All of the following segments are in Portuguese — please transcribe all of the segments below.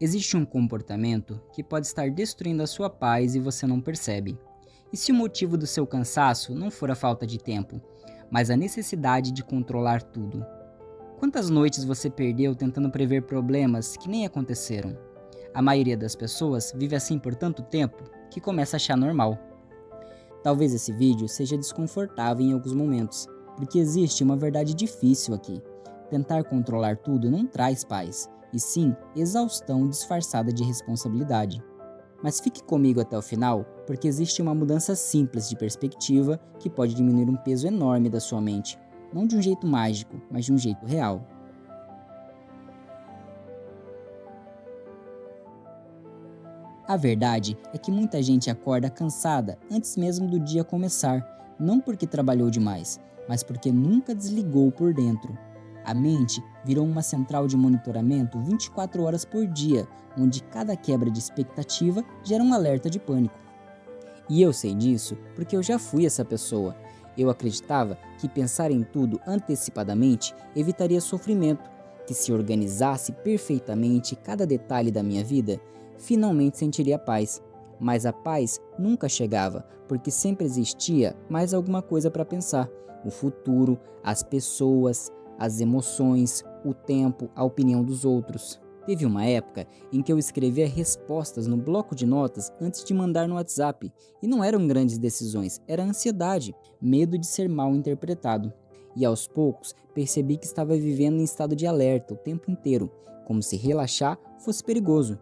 Existe um comportamento que pode estar destruindo a sua paz e você não percebe. E se o motivo do seu cansaço não for a falta de tempo, mas a necessidade de controlar tudo? Quantas noites você perdeu tentando prever problemas que nem aconteceram? A maioria das pessoas vive assim por tanto tempo que começa a achar normal. Talvez esse vídeo seja desconfortável em alguns momentos, porque existe uma verdade difícil aqui. Tentar controlar tudo não traz paz, e sim exaustão disfarçada de responsabilidade. Mas fique comigo até o final, porque existe uma mudança simples de perspectiva que pode diminuir um peso enorme da sua mente. Não de um jeito mágico, mas de um jeito real. A verdade é que muita gente acorda cansada antes mesmo do dia começar, não porque trabalhou demais, mas porque nunca desligou por dentro. A mente virou uma central de monitoramento 24 horas por dia, onde cada quebra de expectativa gera um alerta de pânico. E eu sei disso porque eu já fui essa pessoa. Eu acreditava que pensar em tudo antecipadamente evitaria sofrimento, que se organizasse perfeitamente cada detalhe da minha vida, finalmente sentiria paz. Mas a paz nunca chegava, porque sempre existia mais alguma coisa para pensar: o futuro, as pessoas, as emoções, o tempo, a opinião dos outros. Teve uma época em que eu escrevia respostas no bloco de notas antes de mandar no WhatsApp, e não eram grandes decisões, era ansiedade, medo de ser mal interpretado. E aos poucos percebi que estava vivendo em estado de alerta o tempo inteiro, como se relaxar fosse perigoso.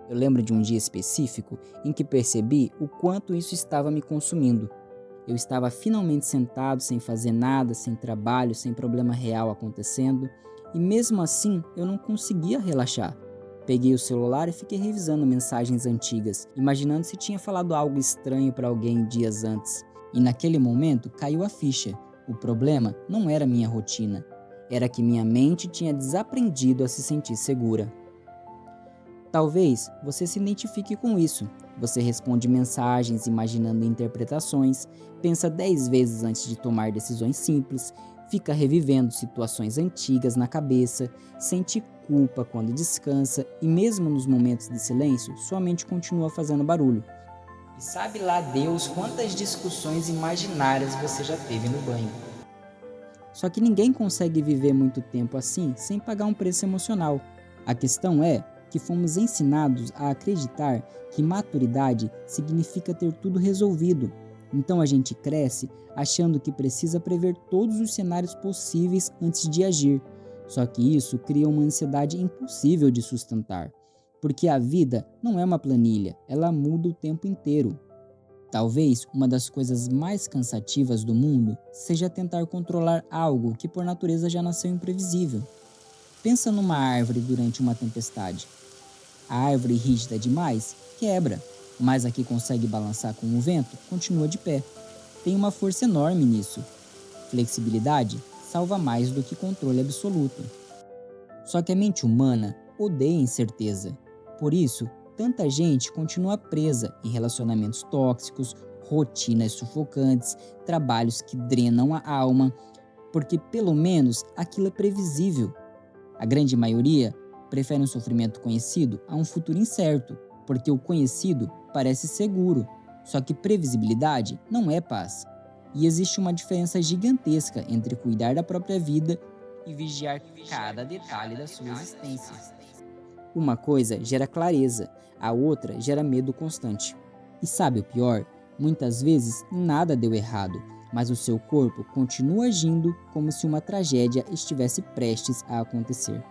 Eu lembro de um dia específico em que percebi o quanto isso estava me consumindo. Eu estava finalmente sentado, sem fazer nada, sem trabalho, sem problema real acontecendo, e mesmo assim eu não conseguia relaxar. Peguei o celular e fiquei revisando mensagens antigas, imaginando se tinha falado algo estranho para alguém dias antes. E naquele momento caiu a ficha. O problema não era minha rotina, era que minha mente tinha desaprendido a se sentir segura. Talvez você se identifique com isso. Você responde mensagens imaginando interpretações, pensa 10 vezes antes de tomar decisões simples, fica revivendo situações antigas na cabeça, sente culpa quando descansa e mesmo nos momentos de silêncio, sua mente continua fazendo barulho. E sabe lá Deus quantas discussões imaginárias você já teve no banho. Só que ninguém consegue viver muito tempo assim sem pagar um preço emocional. A questão é que fomos ensinados a acreditar que maturidade significa ter tudo resolvido. Então a gente cresce achando que precisa prever todos os cenários possíveis antes de agir. Só que isso cria uma ansiedade impossível de sustentar. Porque a vida não é uma planilha, ela muda o tempo inteiro. Talvez uma das coisas mais cansativas do mundo seja tentar controlar algo que por natureza já nasceu imprevisível. Pensa numa árvore durante uma tempestade. A árvore rígida demais quebra, mas a que consegue balançar com o vento continua de pé. Tem uma força enorme nisso. Flexibilidade salva mais do que controle absoluto. Só que a mente humana odeia incerteza. Por isso, tanta gente continua presa em relacionamentos tóxicos, rotinas sufocantes, trabalhos que drenam a alma, porque pelo menos aquilo é previsível. A grande maioria prefere um sofrimento conhecido a um futuro incerto, porque o conhecido parece seguro, só que previsibilidade não é paz. E existe uma diferença gigantesca entre cuidar da própria vida e vigiar cada detalhe da sua existência. Uma coisa gera clareza, a outra gera medo constante. E sabe o pior? Muitas vezes nada deu errado, mas o seu corpo continua agindo como se uma tragédia estivesse prestes a acontecer.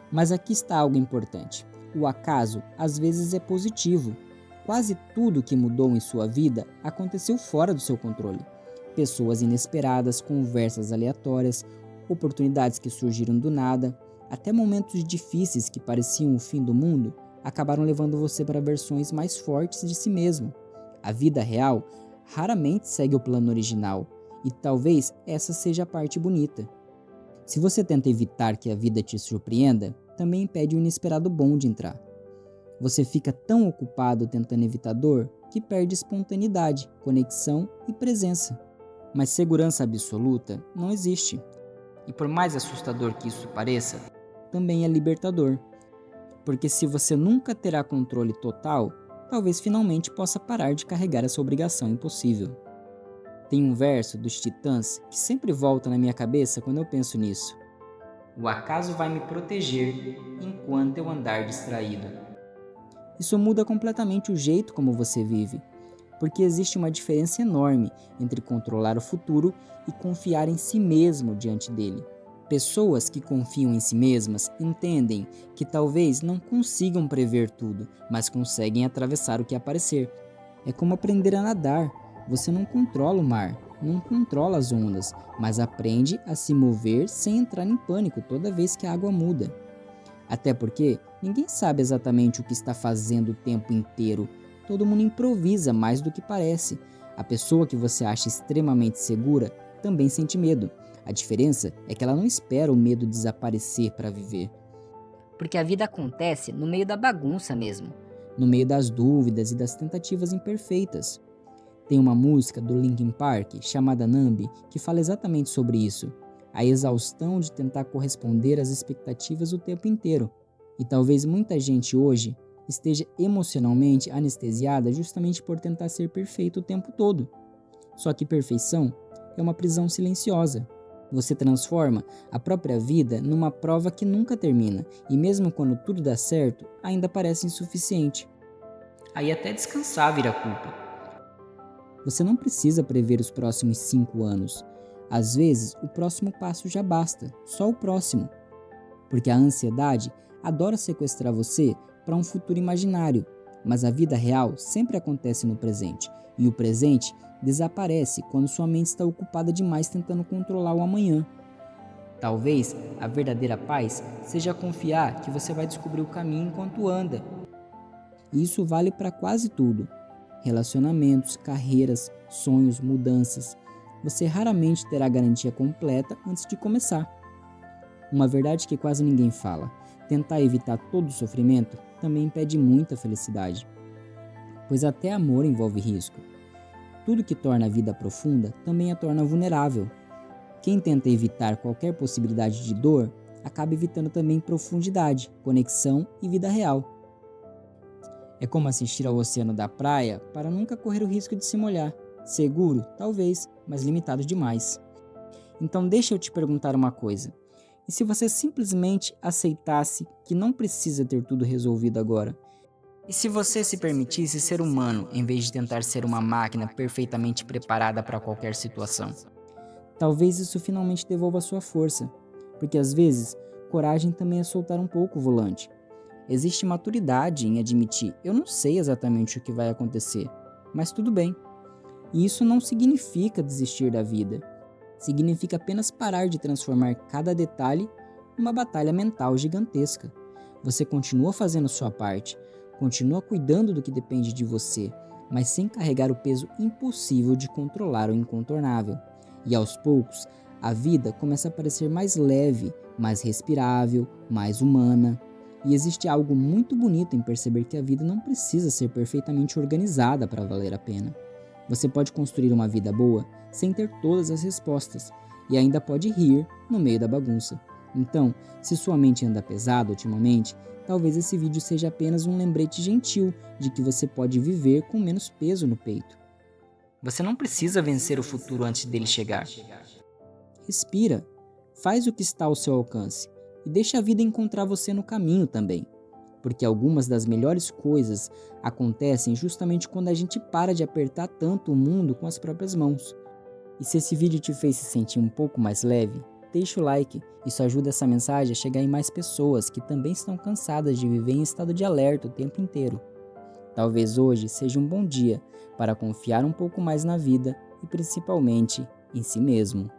Mas aqui está algo importante. O acaso às vezes é positivo. Quase tudo que mudou em sua vida aconteceu fora do seu controle. Pessoas inesperadas, conversas aleatórias, oportunidades que surgiram do nada, até momentos difíceis que pareciam o fim do mundo, acabaram levando você para versões mais fortes de si mesmo. A vida real raramente segue o plano original, e talvez essa seja a parte bonita. Se você tenta evitar que a vida te surpreenda, também impede o inesperado bom de entrar. Você fica tão ocupado tentando evitar dor que perde espontaneidade, conexão e presença. Mas segurança absoluta não existe. E por mais assustador que isso pareça, também é libertador. Porque se você nunca terá controle total, talvez finalmente possa parar de carregar essa obrigação impossível. Tem um verso dos Titãs que sempre volta na minha cabeça quando eu penso nisso. O acaso vai me proteger enquanto eu andar distraído. Isso muda completamente o jeito como você vive, porque existe uma diferença enorme entre controlar o futuro e confiar em si mesmo diante dele. Pessoas que confiam em si mesmas entendem que talvez não consigam prever tudo, mas conseguem atravessar o que aparecer. É como aprender a nadar. Você não controla o mar, não controla as ondas, mas aprende a se mover sem entrar em pânico toda vez que a água muda. Até porque ninguém sabe exatamente o que está fazendo o tempo inteiro. Todo mundo improvisa mais do que parece. A pessoa que você acha extremamente segura também sente medo. A diferença é que ela não espera o medo desaparecer para viver. Porque a vida acontece no meio da bagunça mesmo. No meio das dúvidas e das tentativas imperfeitas. Tem uma música do Linkin Park chamada Numb que fala exatamente sobre isso. A exaustão de tentar corresponder às expectativas o tempo inteiro. E talvez muita gente hoje esteja emocionalmente anestesiada justamente por tentar ser perfeito o tempo todo. Só que perfeição é uma prisão silenciosa. Você transforma a própria vida numa prova que nunca termina, e mesmo quando tudo dá certo, ainda parece insuficiente. Aí até descansar vira culpa. Você não precisa prever os próximos 5 anos. Às vezes, o próximo passo já basta, só o próximo. Porque a ansiedade adora sequestrar você para um futuro imaginário, mas a vida real sempre acontece no presente, e o presente desaparece quando sua mente está ocupada demais tentando controlar o amanhã. Talvez a verdadeira paz seja confiar que você vai descobrir o caminho enquanto anda. E isso vale para quase tudo. Relacionamentos, carreiras, sonhos, mudanças. Você raramente terá garantia completa antes de começar. Uma verdade que quase ninguém fala: tentar evitar todo o sofrimento também impede muita felicidade. Pois até amor envolve risco. Tudo que torna a vida profunda também a torna vulnerável. Quem tenta evitar qualquer possibilidade de dor, acaba evitando também profundidade, conexão e vida real. É como assistir ao oceano da praia para nunca correr o risco de se molhar. Seguro, talvez, mas limitado demais. Então deixa eu te perguntar uma coisa. E se você simplesmente aceitasse que não precisa ter tudo resolvido agora? E se você se permitisse ser humano em vez de tentar ser uma máquina perfeitamente preparada para qualquer situação? Talvez isso finalmente devolva sua força, porque às vezes, coragem também é soltar um pouco o volante. Existe maturidade em admitir: eu não sei exatamente o que vai acontecer, mas tudo bem. E isso não significa desistir da vida. Significa apenas parar de transformar cada detalhe numa batalha mental gigantesca. Você continua fazendo sua parte, continua cuidando do que depende de você, mas sem carregar o peso impossível de controlar o incontornável. E aos poucos, a vida começa a parecer mais leve, mais respirável, mais humana. E existe algo muito bonito em perceber que a vida não precisa ser perfeitamente organizada para valer a pena. Você pode construir uma vida boa sem ter todas as respostas e ainda pode rir no meio da bagunça. Então, se sua mente anda pesada ultimamente, talvez esse vídeo seja apenas um lembrete gentil de que você pode viver com menos peso no peito. Você não precisa vencer o futuro antes dele chegar. Respira, faz o que está ao seu alcance e deixa a vida encontrar você no caminho também. Porque algumas das melhores coisas acontecem justamente quando a gente para de apertar tanto o mundo com as próprias mãos. E se esse vídeo te fez se sentir um pouco mais leve, deixa o like. Isso ajuda essa mensagem a chegar em mais pessoas que também estão cansadas de viver em estado de alerta o tempo inteiro. Talvez hoje seja um bom dia para confiar um pouco mais na vida e principalmente em si mesmo.